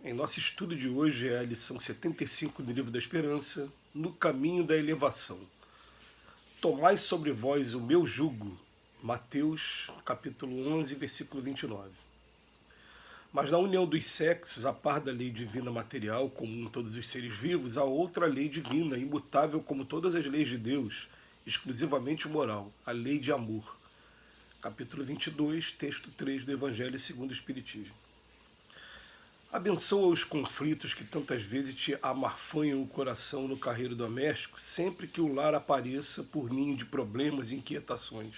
Em nosso estudo de hoje é a lição 75 do Livro da Esperança, No Caminho da Elevação. Tomai sobre vós o meu jugo. Mateus, capítulo 11, versículo 29. Mas na união dos sexos, a par da lei divina material, comum a todos os seres vivos, há outra lei divina, imutável como todas as leis de Deus, exclusivamente moral, a lei de amor. Capítulo 22, texto 3 do Evangelho segundo o Espiritismo. Abençoa os conflitos que tantas vezes te amarfanham o coração no carreiro doméstico, sempre que o lar apareça por ninho de problemas e inquietações.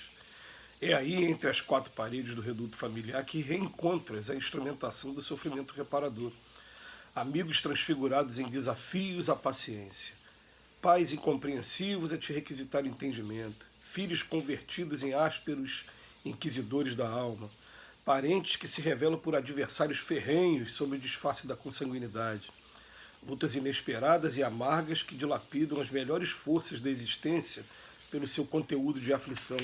É aí, entre as quatro paredes do reduto familiar, que reencontras a instrumentação do sofrimento reparador. Amigos transfigurados em desafios à paciência. Pais incompreensivos a te requisitar entendimento. Filhos convertidos em ásperos inquisidores da alma. Parentes que se revelam por adversários ferrenhos sob o disfarce da consanguinidade. Lutas inesperadas e amargas que dilapidam as melhores forças da existência pelo seu conteúdo de aflição.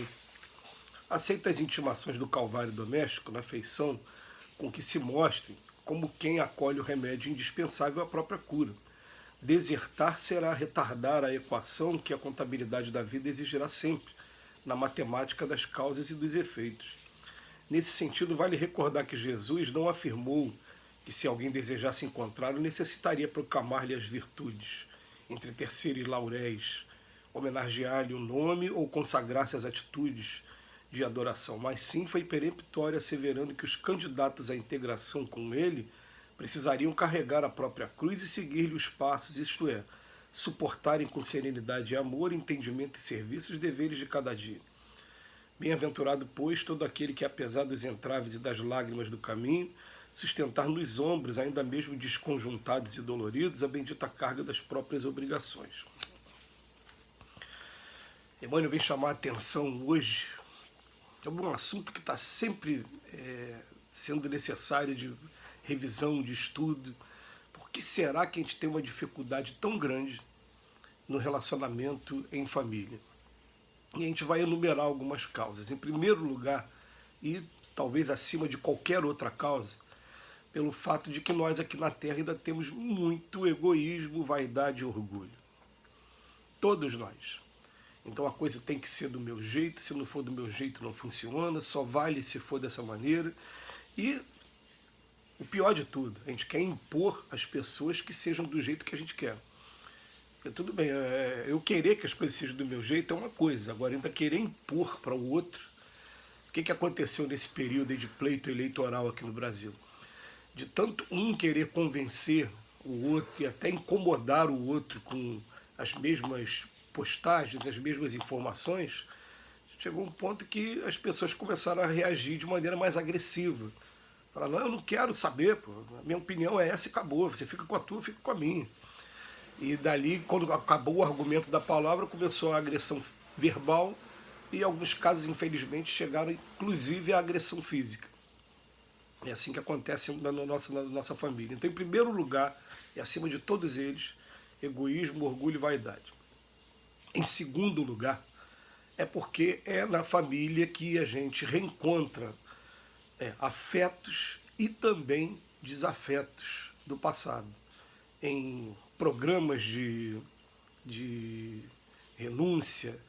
Aceita as intimações do calvário doméstico na feição com que se mostre como quem acolhe o remédio indispensável à própria cura. Desertar será retardar a equação que a contabilidade da vida exigirá sempre, na matemática das causas e dos efeitos. Nesse sentido, vale recordar que Jesus não afirmou que se alguém desejasse encontrá-lo, necessitaria proclamar-lhe as virtudes, entretecer-lhe lauréis, homenagear-lhe o nome ou consagrar-se às atitudes de adoração, mas sim foi peremptório asseverando que os candidatos à integração com ele precisariam carregar a própria cruz e seguir-lhe os passos, isto é, suportarem com serenidade e amor, entendimento e serviço os deveres de cada dia. Bem-aventurado, pois, todo aquele que, apesar dos entraves e das lágrimas do caminho, sustentar nos ombros, ainda mesmo desconjuntados e doloridos, a bendita carga das próprias obrigações. Emmanuel vem chamar a atenção hoje sobre um assunto que está sempre sendo necessário de revisão, de estudo. Por que será que a gente tem uma dificuldade tão grande no relacionamento em família? E a gente vai enumerar algumas causas. Em primeiro lugar, e talvez acima de qualquer outra causa, pelo fato de que nós aqui na Terra ainda temos muito egoísmo, vaidade e orgulho. Todos nós. Então a coisa tem que ser do meu jeito, se não for do meu jeito não funciona, só vale se for dessa maneira. E o pior de tudo, a gente quer impor às pessoas que sejam do jeito que a gente quer. Tudo bem, eu querer que as coisas sejam do meu jeito é uma coisa, agora ainda querer impor para o outro. O que aconteceu nesse período de pleito eleitoral aqui no Brasil? De tanto um querer convencer o outro e até incomodar o outro com as mesmas postagens, as mesmas informações, chegou um ponto que as pessoas começaram a reagir de maneira mais agressiva. Falaram, não, eu não quero saber, pô, a minha opinião é essa e acabou, você fica com a tua, eu fico com a minha. E dali, quando acabou o argumento da palavra, começou a agressão verbal e, em alguns casos, infelizmente, chegaram inclusive à agressão física. É assim que acontece na nossa família. Então, em primeiro lugar, e acima de todos eles, egoísmo, orgulho e vaidade. Em segundo lugar, é porque é na família que a gente reencontra afetos e também desafetos do passado. Em programas de renúncia,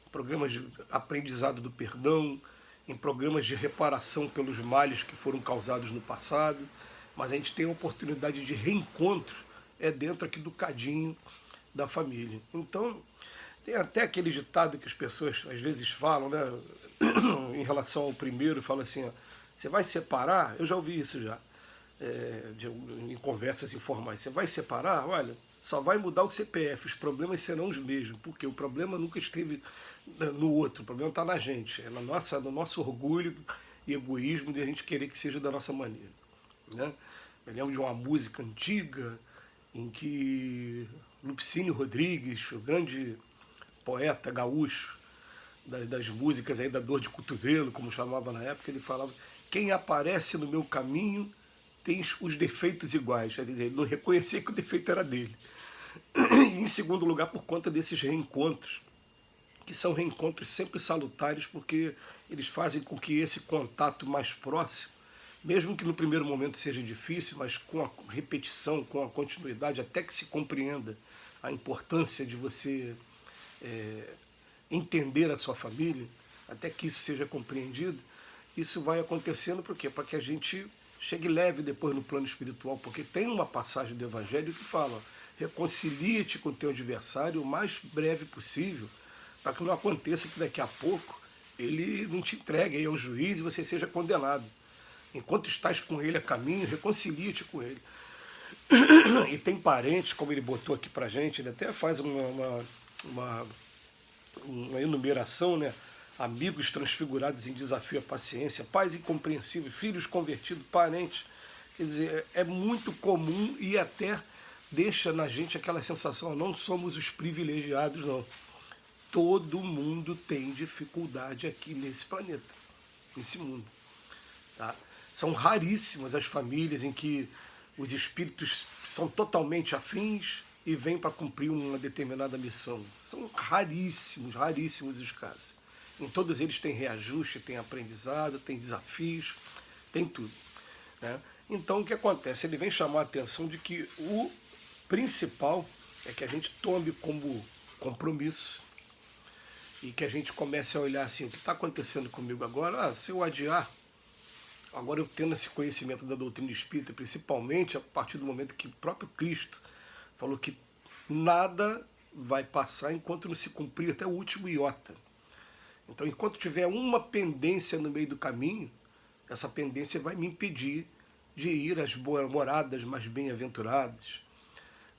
programas de aprendizado do perdão, em programas de reparação pelos males que foram causados no passado, mas a gente tem a oportunidade de reencontro dentro aqui do cadinho da família. Então, tem até aquele ditado que as pessoas às vezes falam, né, em relação ao primeiro, fala assim, ó, você vai separar? Eu já ouvi isso já. Em conversas informais, você vai separar? Olha, só vai mudar o CPF, os problemas serão os mesmos, porque o problema nunca esteve no outro, o problema está na gente, é no nosso orgulho e egoísmo de a gente querer que seja da nossa maneira. Né? Eu lembro de uma música antiga em que Lupicínio Rodrigues, o grande poeta gaúcho das músicas aí da dor de cotovelo, como chamava na época, ele falava, quem aparece no meu caminho tem os defeitos iguais, quer dizer, ele não reconhecia que o defeito era dele. E, em segundo lugar, por conta desses reencontros, que são reencontros sempre salutares, porque eles fazem com que esse contato mais próximo mesmo que no primeiro momento seja difícil, mas com a repetição, com a continuidade, até que se compreenda a importância de você entender a sua família, até que isso seja compreendido, isso vai acontecendo por quê? Para que a gente chegue leve depois no plano espiritual, porque tem uma passagem do Evangelho que fala: reconcilie-te com o teu adversário o mais breve possível, para que não aconteça que daqui a pouco ele não te entregue aí ao juiz e você seja condenado. Enquanto estás com ele a caminho, reconcilie-te com ele. E tem parentes, como ele botou aqui pra gente, ele até faz uma enumeração, né? Amigos transfigurados em desafio à paciência, pais incompreensíveis, filhos convertidos, parentes. Quer dizer, é muito comum e até deixa na gente aquela sensação: não somos os privilegiados, não. Todo mundo tem dificuldade aqui nesse planeta, nesse mundo. Tá? São raríssimas as famílias em que os espíritos são totalmente afins e vêm para cumprir uma determinada missão. São raríssimos, raríssimos os casos. Em todos eles tem reajuste, tem aprendizado, tem desafios, tem tudo. Né? Então o que acontece? Ele vem chamar a atenção de que o principal é que a gente tome como compromisso e que a gente comece a olhar assim: o que está acontecendo comigo agora? Se eu adiar, agora eu tendo esse conhecimento da doutrina espírita, principalmente a partir do momento que o próprio Cristo falou que nada vai passar enquanto não se cumprir até o último iota. Então, enquanto tiver uma pendência no meio do caminho, essa pendência vai me impedir de ir às moradas mais bem-aventuradas,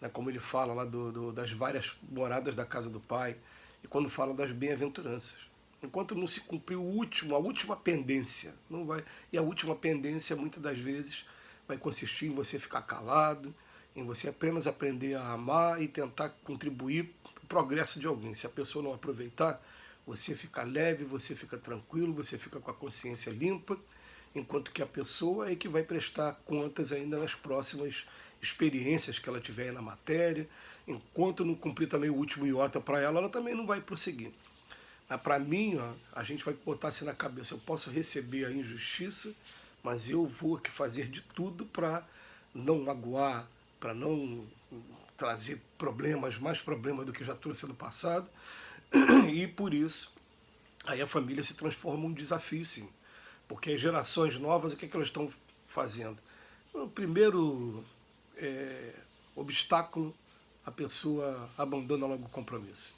né? Como ele fala lá das várias moradas da casa do Pai, e quando fala das bem-aventuranças. Enquanto não se cumprir a última pendência, não vai. E a última pendência, muitas das vezes, vai consistir em você ficar calado, em você apenas aprender a amar e tentar contribuir para o progresso de alguém. Se a pessoa não aproveitar, você fica leve, você fica tranquilo, você fica com a consciência limpa, enquanto que a pessoa é que vai prestar contas ainda nas próximas experiências que ela tiver aí na matéria. Enquanto não cumprir também o último iota para ela, ela também não vai prosseguir. Mas para mim, ó, a gente vai botar assim na cabeça: eu posso receber a injustiça, mas eu vou aqui fazer de tudo para não magoar, para não trazer problemas, mais problemas do que já trouxe no passado. E por isso, aí a família se transforma em um desafio, sim. Porque as gerações novas, o que elas estão fazendo? O primeiro obstáculo, a pessoa abandona logo o compromisso.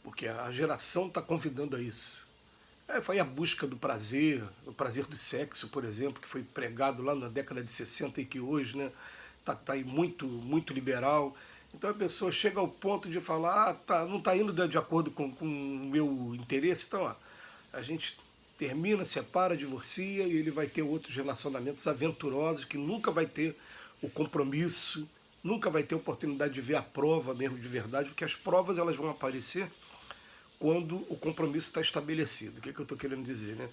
Porque a geração está convidando a isso. Foi a busca do prazer, o prazer do sexo, por exemplo, que foi pregado lá na década de 60 e que hoje, né, tá aí muito, muito liberal. Então a pessoa chega ao ponto de falar: não está indo de acordo com o meu interesse, então a gente termina, separa, divorcia, e ele vai ter outros relacionamentos aventurosos, que nunca vai ter o compromisso, nunca vai ter oportunidade de ver a prova mesmo de verdade, porque as provas elas vão aparecer quando o compromisso está estabelecido. O que eu estou querendo dizer, né?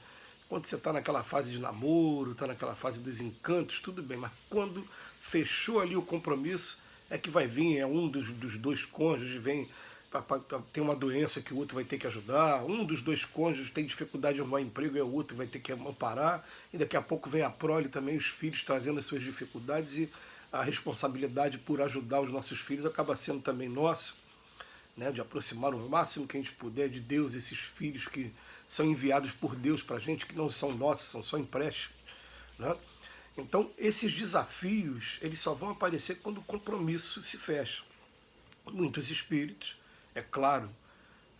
Quando você está naquela fase de namoro, está naquela fase dos encantos, tudo bem, mas quando fechou ali o compromisso, é que vai vir um dos dois cônjuges, vem tem uma doença que o outro vai ter que ajudar, um dos dois cônjuges tem dificuldade de arrumar emprego e o outro vai ter que amparar, e daqui a pouco vem a prole também, os filhos trazendo as suas dificuldades, e a responsabilidade por ajudar os nossos filhos acaba sendo também nossa, né, de aproximar o máximo que a gente puder de Deus, esses filhos que são enviados por Deus para a gente, que não são nossos, são só empréstimos, né? Então, esses desafios, eles só vão aparecer quando o compromisso se fecha. Muitos espíritos, é claro,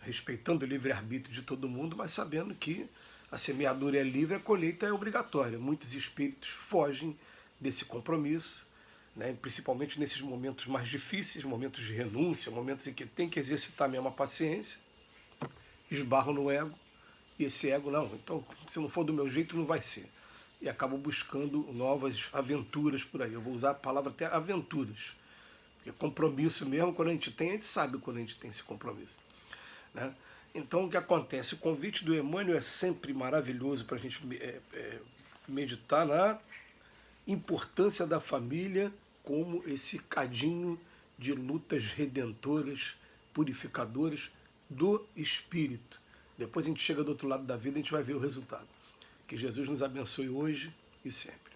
respeitando o livre-arbítrio de todo mundo, mas sabendo que a semeadura é livre, a colheita é obrigatória. Muitos espíritos fogem desse compromisso, né, principalmente nesses momentos mais difíceis, momentos de renúncia, momentos em que tem que exercitar mesmo a paciência, esbarram no ego, e esse ego, não, então se não for do meu jeito não vai ser. E acabam buscando novas aventuras por aí. Eu vou usar a palavra até aventuras. Porque compromisso mesmo, quando a gente sabe quando a gente tem esse compromisso, né? Então o que acontece? O convite do Emmanuel é sempre maravilhoso para a gente meditar na importância da família como esse cadinho de lutas redentoras, purificadoras do espírito. Depois a gente chega do outro lado da vida e a gente vai ver o resultado. Que Jesus nos abençoe hoje, e sempre.